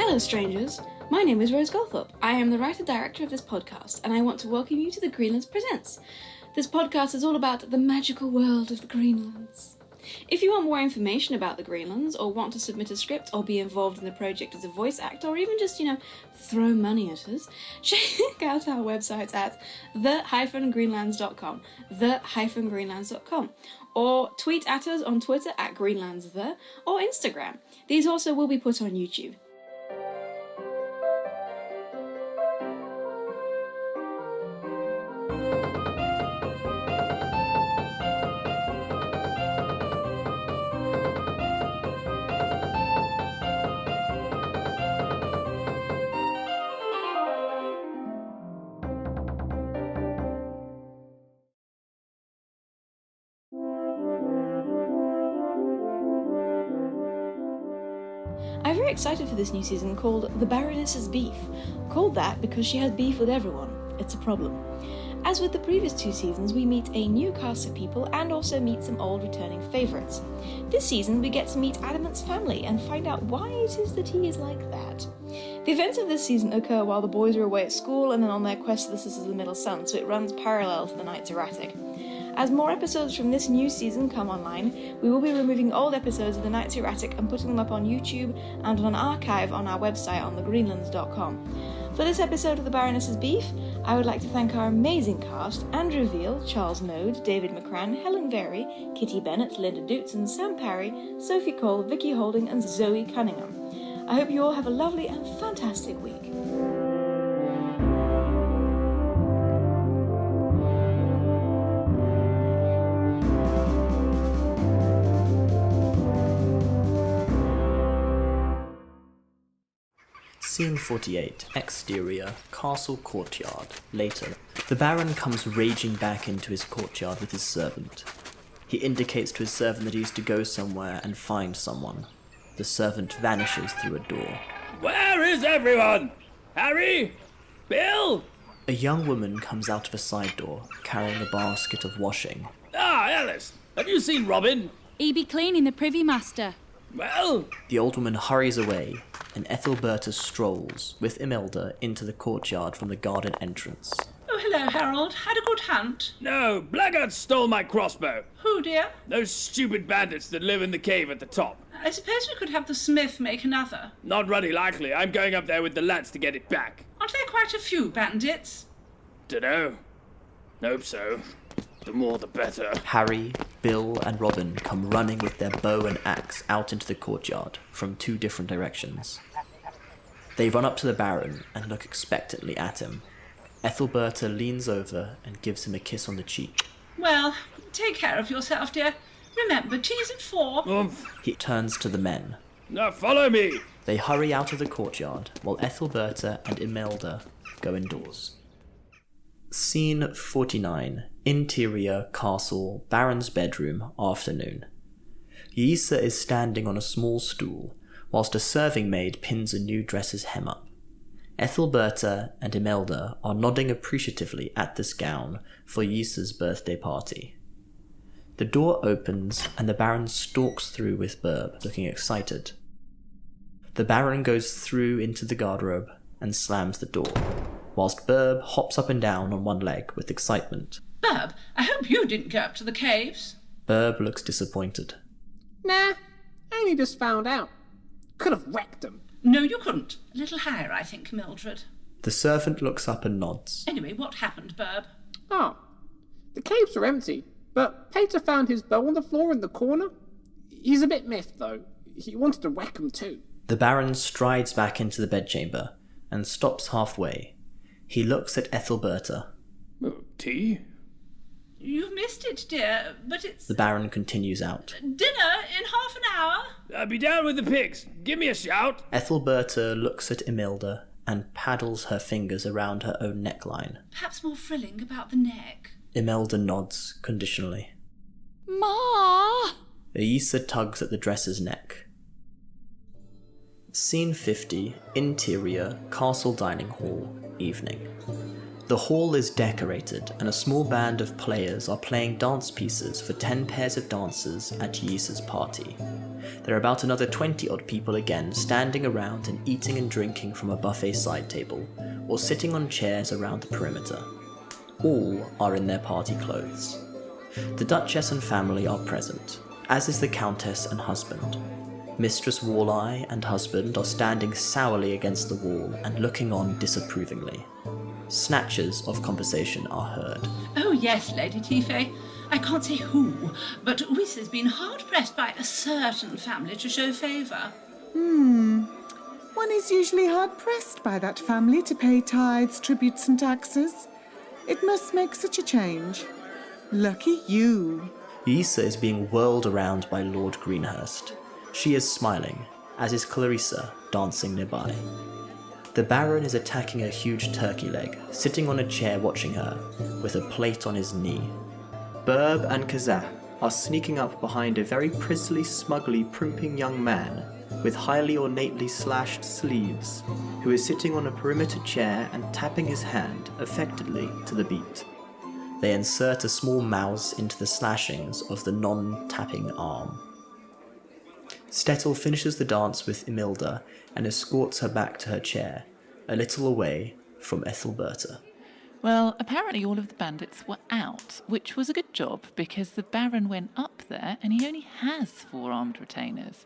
Hello strangers, my name is Rose Goldthorpe. I am the writer-director of this podcast, and I want to welcome you to the Greenlands Presents. This podcast is all about the magical world of the Greenlands. If you want more information about the Greenlands, or want to submit a script or be involved in the project as a voice actor, or even just, throw money at us, check out our websites at the-greenlands.com, the-greenlands.com, or tweet at us on Twitter at GreenlandsThe, or Instagram. These also will be put on YouTube. I'm very excited for this new season called The Baroness's Beef. Called that because she has beef with everyone. It's a problem. As with the previous two seasons, we meet a new cast of people and also meet some old returning favourites. This season we get to meet Adamant's family and find out why it is that he is like that. The events of this season occur while the boys are away at school and then on their quest to the Sisters of the Middle Sun, so it runs parallel to the Knights Erratic. As more episodes from this new season come online, we will be removing old episodes of the Knights Erratic and putting them up on YouTube and on an archive on our website on thegreenlands.com. For this episode of The Baroness's Beef, I would like to thank our amazing cast: Andrew Veale, Charles Knode, David McCran, Helen Varey, Kitty Bennet, Linda Dootson, Sam Parry, Sophi Cole, Vicky Holding and Zoe Cunningham. I hope you all have a lovely and fantastic week. Scene 48. Exterior. Castle Courtyard. Later. The Baron comes raging back into his courtyard with his servant. He indicates to his servant that he is to go somewhere and find someone. The servant vanishes through a door. Where is everyone? Harry? Bill? A young woman comes out of a side door, carrying a basket of washing. Ah, Alice, have you seen Robin? He be cleaning the privy master. Well? The old woman hurries away, and Ethelberta strolls, with Imelda, into the courtyard from the garden entrance. Oh, hello, Harold. Had a good hunt? No, blackguards stole my crossbow. Who, dear? Those stupid bandits that live in the cave at the top. I suppose we could have the smith make another. Not really likely. I'm going up there with the lads to get it back. Aren't there quite a few bandits? Dunno. Hope so. The more the better. Harry, Bill, and Robin come running with their bow and axe out into the courtyard from two different directions. They run up to the Baron and look expectantly at him. Ethelberta leans over and gives him a kiss on the cheek. Well, take care of yourself, dear. Remember, tea's at 4. He turns to the men. Now follow me. They hurry out of the courtyard while Ethelberta and Imelda go indoors. Scene 49. Interior, castle, Baron's bedroom, afternoon. Yisa is standing on a small stool, whilst a serving maid pins a new dress's hem up. Ethelberta and Imelda are nodding appreciatively at this gown for Yisa's birthday party. The door opens and the Baron stalks through with Burb, looking excited. The Baron goes through into the garderobe and slams the door, whilst Burb hops up and down on one leg with excitement. Burb, I hope you didn't go up to the caves. Burb looks disappointed. Nah, I only just found out. Could have wrecked them. No, you couldn't. A little higher, I think, Mildred. The servant looks up and nods. Anyway, what happened, Burb? Oh, the caves were empty, but Peter found his bow on the floor in the corner. He's a bit miffed, though. He wanted to whack him too. The Baron strides back into the bedchamber and stops halfway. He looks at Ethelberta. Oh, tea? You've missed it, dear, but it's... The Baron continues out. Dinner in half an hour. I'll be down with the pigs. Give me a shout. Ethelberta looks at Imelda and paddles her fingers around her own neckline. Perhaps more frilling about the neck. Imelda nods conditionally. Ma! Yisa tugs at the dresser's neck. Scene 50. Interior, castle dining hall, evening. The hall is decorated, and a small band of players are playing dance pieces for 10 pairs of dancers at Yisa's party. There are about another 20-odd people again standing around and eating and drinking from a buffet side table, or sitting on chairs around the perimeter. All are in their party clothes. The Duchess and family are present, as is the Countess and husband. Mistress Walleye and husband are standing sourly against the wall and looking on disapprovingly. Snatches of conversation are heard. Oh yes, Lady Tife. I can't say who, but Whis has been hard-pressed by a certain family to show favour. One is usually hard-pressed by that family to pay tithes, tributes and taxes. It must make such a change. Lucky you. Yisa is being whirled around by Lord Greenhurst. She is smiling, as is Clarissa, dancing nearby. The Baron is attacking a huge turkey leg, sitting on a chair watching her, with a plate on his knee. Burb and Kazaa are sneaking up behind a very prisly, smugly primping young man with highly ornately slashed sleeves, who is sitting on a perimeter chair and tapping his hand affectedly to the beat. They insert a small mouse into the slashings of the non-tapping arm. Stettel finishes the dance with Imelda and escorts her back to her chair, a little away from Ethelberta. Well, apparently all of the bandits were out, which was a good job because the Baron went up there and he only has 4 armed retainers.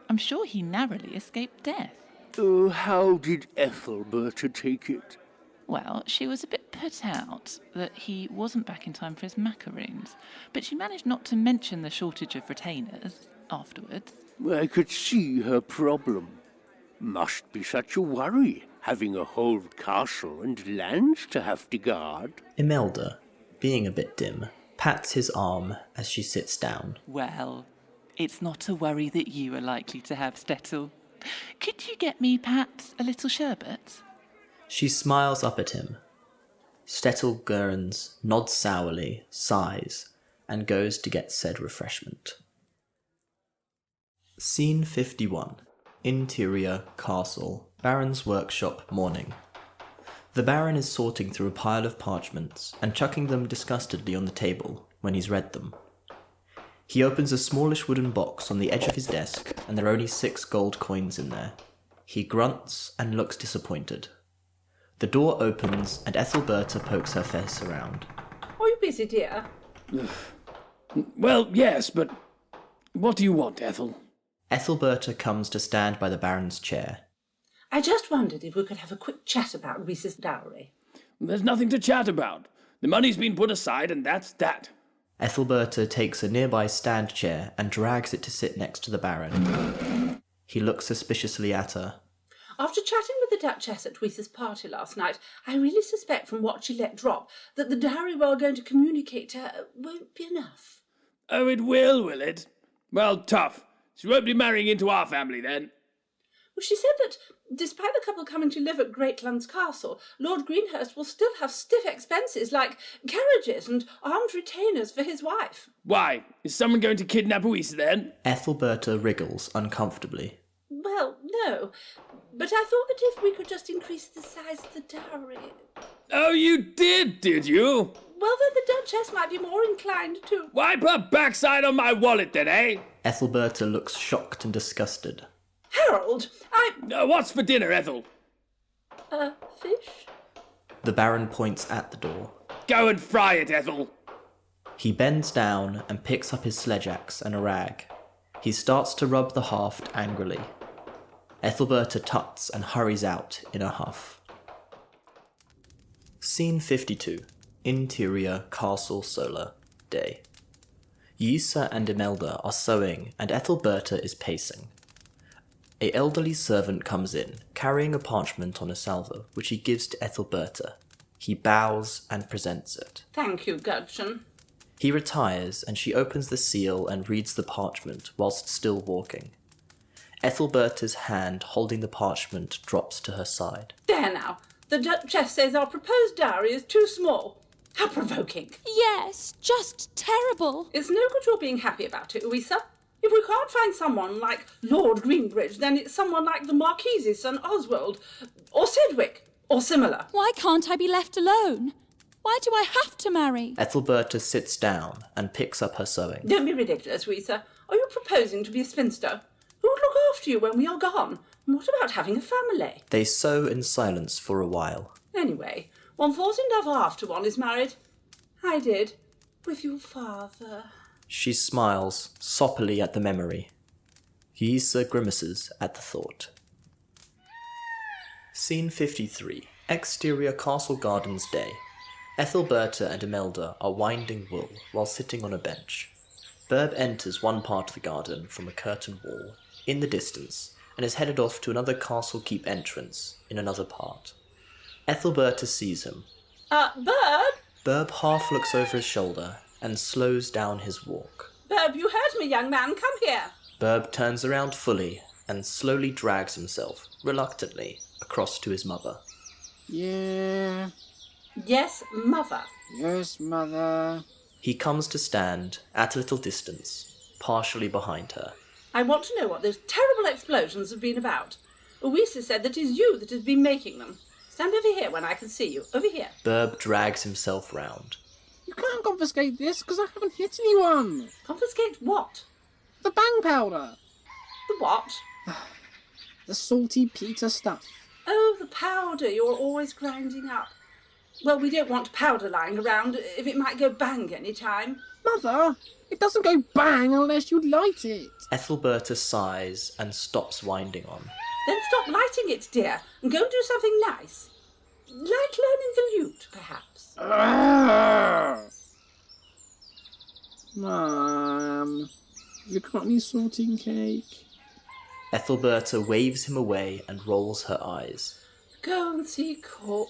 I'm sure he narrowly escaped death. Oh, how did Ethelberta take it? Well, she was a bit put out that he wasn't back in time for his macaroons, but she managed not to mention the shortage of retainers afterwards. I could see her problem. Must be such a worry, having a whole castle and lands to have to guard. Imelda, being a bit dim, pats his arm as she sits down. Well, it's not a worry that you are likely to have, Stettel. Could you get me perhaps a little sherbet? She smiles up at him. Stettel gurns, nods sourly, sighs, and goes to get said refreshment. Scene 51. Interior Castle. Baron's workshop morning. The Baron is sorting through a pile of parchments and chucking them disgustedly on the table when he's read them. He opens a smallish wooden box on the edge of his desk, and there are only 6 gold coins in there. He grunts and looks disappointed. The door opens and Ethelberta pokes her face around. Are you busy, dear? Well, yes, but what do you want, Ethel? Ethelberta comes to stand by the Baron's chair. I just wondered if we could have a quick chat about Whis's dowry. There's nothing to chat about. The money's been put aside and that's that. Ethelberta takes a nearby stand chair and drags it to sit next to the Baron. He looks suspiciously at her. After chatting with the Duchess at Whis's party last night, I really suspect from what she let drop that the dowry we're going to communicate to her won't be enough. Oh, it will it? Well, tough. She won't be marrying into our family then. Well, she said that, despite the couple coming to live at Greatlands Castle, Lord Greenhurst will still have stiff expenses like carriages and armed retainers for his wife. Why? Is someone going to kidnap Whis then? Ethelberta wriggles uncomfortably. Well, no, but I thought that if we could just increase the size of the dowry... Oh, you did you? Well, then the Duchess might be more inclined to... Wipe her backside on my wallet then, eh? Ethelberta looks shocked and disgusted. Harold, What's for dinner, Ethel? Fish? The Baron points at the door. Go and fry it, Ethel. He bends down and picks up his sledge axe and a rag. He starts to rub the haft angrily. Ethelberta tuts and hurries out in a huff. Scene 52. Interior Castle Solar. Day. Yisa and Imelda are sewing and Ethelberta is pacing. A elderly servant comes in, carrying a parchment on a salver, which he gives to Ethelberta. He bows and presents it. Thank you, Gudgeon. He retires, and she opens the seal and reads the parchment whilst still walking. Ethelberta's hand holding the parchment drops to her side. There now. The Duchess says our proposed dowry is too small. How provoking. Yes, just terrible. It's no good your being happy about it, Louisa. If we can't find someone like Lord Greenbridge, then it's someone like the Marquise's son Oswald, or Sedgwick, or similar. Why can't I be left alone? Why do I have to marry? Ethelberta sits down and picks up her sewing. Don't be ridiculous, Risa. Are you proposing to be a spinster? Who would look after you when we are gone? And what about having a family? They sew in silence for a while. Anyway, one falls in love after one is married. I did. With your father. She smiles soppily at the memory. Yisa grimaces at the thought. Scene 53. Exterior Castle Gardens Day. Ethelberta and Imelda are winding wool while sitting on a bench. Burb enters one part of the garden from a curtain wall, in the distance, and is headed off to another castle keep entrance, in another part. Ethelberta sees him. Burb? Burb half looks over his shoulder and slows down his walk. Burb, you heard me, young man. Come here. Burb turns around fully and slowly drags himself, reluctantly, across to his mother. Yeah. Yes, mother. Yes, mother. He comes to stand at a little distance, partially behind her. I want to know what those terrible explosions have been about. Louisa said that it is you that has been making them. Stand over here when I can see you. Over here. Burb drags himself round. You can't confiscate this because I haven't hit anyone. Confiscate what? The bang powder. The what? The salty Peter stuff. Oh, the powder you're always grinding up. Well, we don't want powder lying around if it might go bang any time. Mother, it doesn't go bang unless you light it. Ethelberta sighs and stops winding on. Then stop lighting it, dear, and go and do something nice. Like learning the lute, perhaps. Mum, have you got any salting cake? Ethelberta waves him away and rolls her eyes. Go and see cook.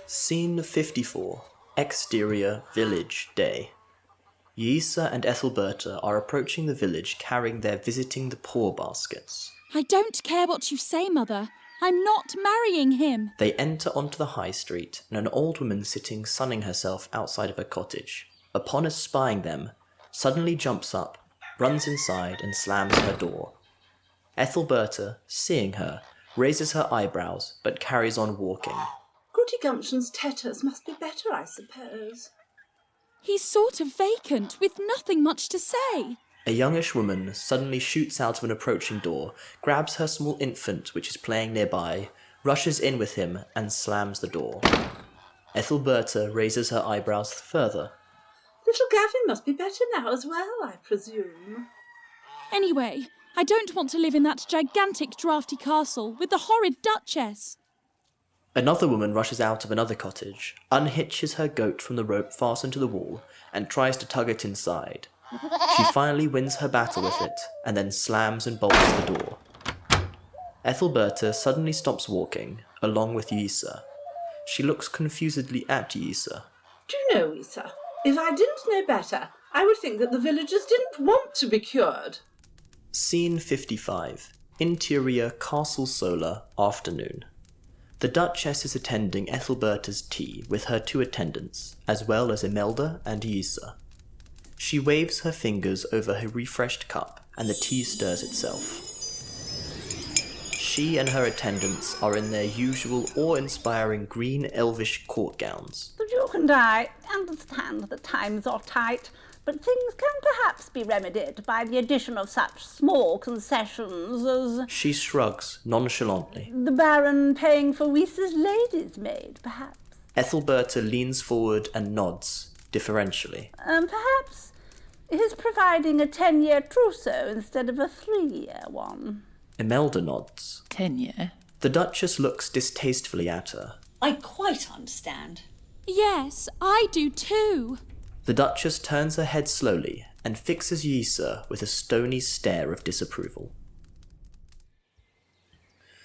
Scene 54. Exterior Village Day. Yisa and Ethelberta are approaching the village carrying their visiting the poor baskets. I don't care what you say, Mother. I'm not marrying him. They enter onto the high street and an old woman sitting sunning herself outside of her cottage, upon espying them, suddenly jumps up, runs inside and slams her door. Ethelberta, seeing her, raises her eyebrows but carries on walking. Goody Gumption's tetters must be better, I suppose. He's sort of vacant, with nothing much to say. A youngish woman suddenly shoots out of an approaching door, grabs her small infant which is playing nearby, rushes in with him and slams the door. Ethelberta raises her eyebrows further. Little Gavin must be better now as well, I presume. Anyway, I don't want to live in that gigantic drafty castle with the horrid Duchess. Another woman rushes out of another cottage, unhitches her goat from the rope fastened to the wall, and tries to tug it inside. She finally wins her battle with it, and then slams and bolts the door. Ethelberta suddenly stops walking, along with Yisa. She looks confusedly at Yisa. Do you know, Isa, if I didn't know better, I would think that the villagers didn't want to be cured. Scene 55. Interior Castle Solar, afternoon. The Duchess is attending Ethelberta's tea with her two attendants, as well as Imelda and Yisa. She waves her fingers over her refreshed cup, and the tea stirs itself. She and her attendants are in their usual awe-inspiring green elvish court gowns. The Duke and I understand that times are tight, but things can perhaps be remedied by the addition of such small concessions as... She shrugs nonchalantly. The Baron paying for Wisa's lady's maid, perhaps. Ethelberta leans forward and nods, deferentially. Perhaps his providing a 10-year trousseau instead of a 3-year one. Imelda nods. 10-year? The Duchess looks distastefully at her. I quite understand. Yes, I do too. The Duchess turns her head slowly and fixes Yisa with a stony stare of disapproval.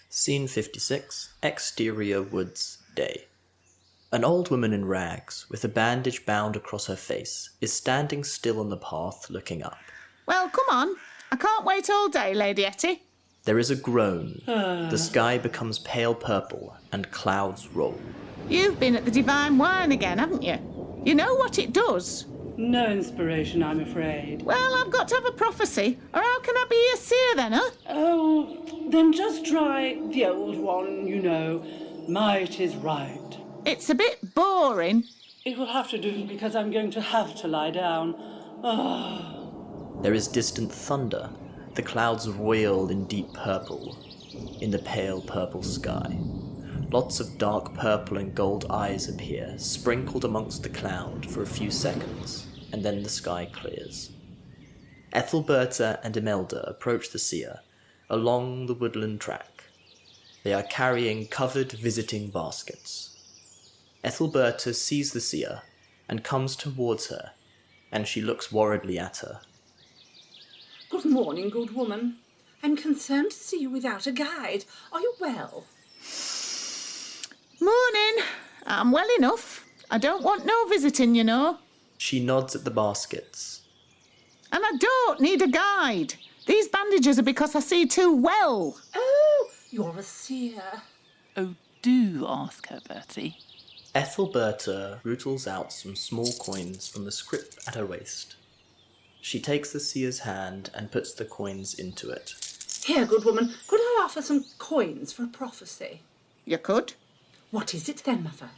Scene 56. Exterior Woods Day. An old woman in rags, with a bandage bound across her face, is standing still on the path looking up. Well, come on. I can't wait all day, Lady Etty. There is a groan. The sky becomes pale purple and clouds roll. You've been at the divine wine again, haven't you? You know what it does. No inspiration, I'm afraid. Well, I've got to have a prophecy, or how can I be a seer then, huh? Oh, then just try the old one, you know. Might is right. It's a bit boring. It will have to do because I'm going to have to lie down. Ah. There is distant thunder. The clouds roil in deep purple, in the pale purple sky. Lots of dark purple and gold eyes appear, sprinkled amongst the cloud for a few seconds, and then the sky clears. Ethelberta and Imelda approach the seer, along the woodland track. They are carrying covered visiting baskets. Ethelberta sees the seer, and comes towards her, and she looks worriedly at her. Good morning, good woman. I'm concerned to see you without a guide. Are you well? Morning. I'm well enough. I don't want no visiting, you know. She nods at the baskets. And I don't need a guide. These bandages are because I see too well. Oh, you're a seer. Oh, do ask her, Bertie. Ethelberta rootles out some small coins from the scrip at her waist. She takes the seer's hand and puts the coins into it. Here, good woman, could I offer some coins for a prophecy? You could. What is it then, mother?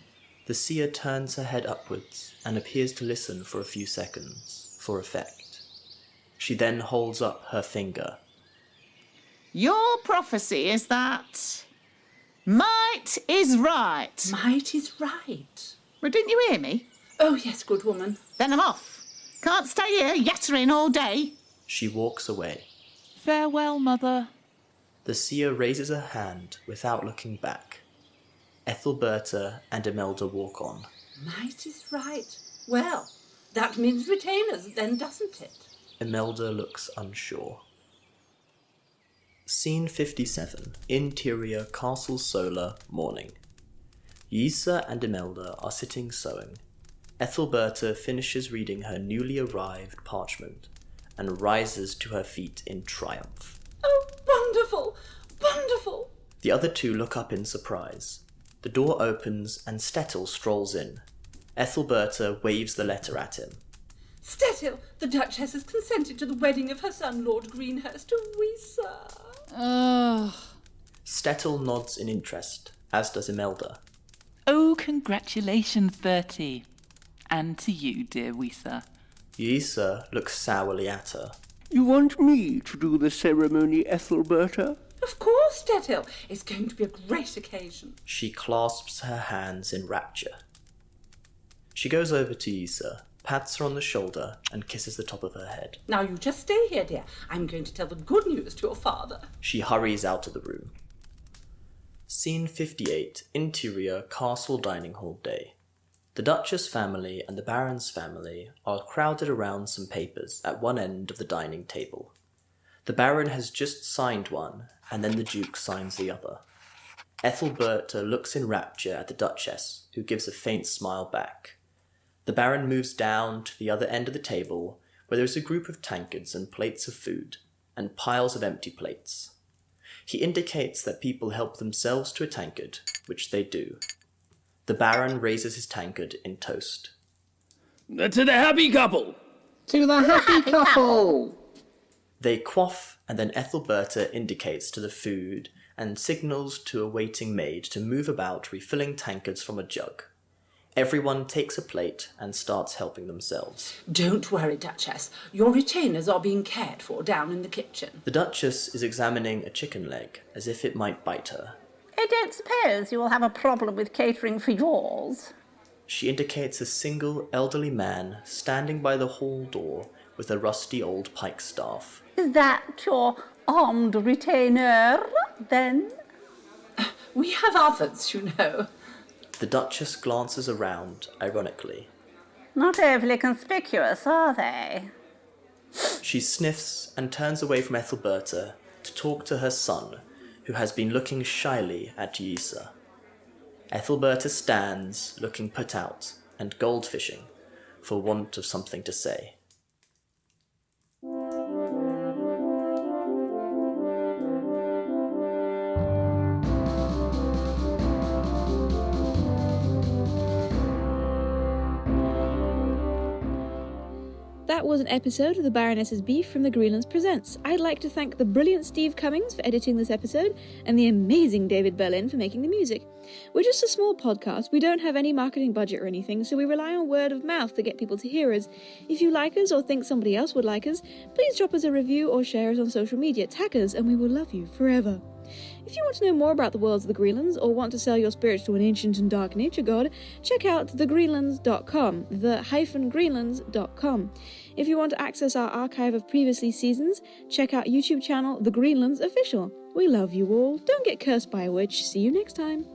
The seer turns her head upwards and appears to listen for a few seconds, for effect. She then holds up her finger. Your prophecy is that might is right. Might is right. Well, didn't you hear me? Oh, yes, good woman. Then I'm off. Can't stay here yattering all day. She walks away. Farewell, Mother. The seer raises her hand without looking back. Ethelberta and Imelda walk on. Might is right. Well, that means retainers then, doesn't it? Imelda looks unsure. Scene 57. Interior Castle Solar, morning. Yisa and Imelda are sitting sewing. Ethelberta finishes reading her newly arrived parchment and rises to her feet in triumph. Oh, wonderful! Wonderful! The other two look up in surprise. The door opens and Stettel strolls in. Ethelberta waves the letter at him. Stettel, the Duchess has consented to the wedding of her son, Lord Greenhurst, to Yisa. Stettel nods in interest, as does Imelda. Oh, congratulations, Bertie. And to you, dear Yisa. Yisa looks sourly at her. You want me to do the ceremony, Ethelberta? Of course, Stettel. It's going to be a great occasion. She clasps her hands in rapture. She goes over to Yisa, pats her on the shoulder, and kisses the top of her head. Now you just stay here, dear. I'm going to tell the good news to your father. She hurries out of the room. Scene 58. Interior Castle Dining Hall Day. The Duchess family and the Baron's family are crowded around some papers at one end of the dining table. The Baron has just signed one, and then the Duke signs the other. Ethelberta looks in rapture at the Duchess, who gives a faint smile back. The Baron moves down to the other end of the table, where there is a group of tankards and plates of food, and piles of empty plates. He indicates that people help themselves to a tankard, which they do. The Baron raises his tankard in toast. To the happy couple! To the happy couple! They quaff, and then Ethelberta indicates to the food and signals to a waiting maid to move about refilling tankards from a jug. Everyone takes a plate and starts helping themselves. Don't worry, Duchess. Your retainers are being cared for down in the kitchen. The Duchess is examining a chicken leg as if it might bite her. I don't suppose you will have a problem with catering for yours. She indicates a single elderly man standing by the hall door with a rusty old pike staff. Is that your armed retainer, then? We have others, you know. The Duchess glances around, ironically. Not overly conspicuous, are they? She sniffs and turns away from Ethelberta to talk to her son, who has been looking shyly at Yisa. Ethelberta stands, looking put out, and goldfishing, for want of something to say. that was an episode of The Baroness's Beef from the Greenlands Presents. I'd like to thank the brilliant Steve Cummings for editing this episode, and the amazing David Berlin for making the music. We're just a small podcast, we don't have any marketing budget or anything, so we rely on word of mouth to get people to hear us. If you like us or think somebody else would like us, please drop us a review or share us on social media, tag us, and we will love you forever. If you want to know more about the worlds of the Greenlands, or want to sell your spirits to an ancient and dark nature god, check out thegreenlands.com, the-greenlands.com. If you want to access our archive of previously seasons, check out YouTube channel The Greenlands Official. We love you all. Don't get cursed by a witch. See you next time.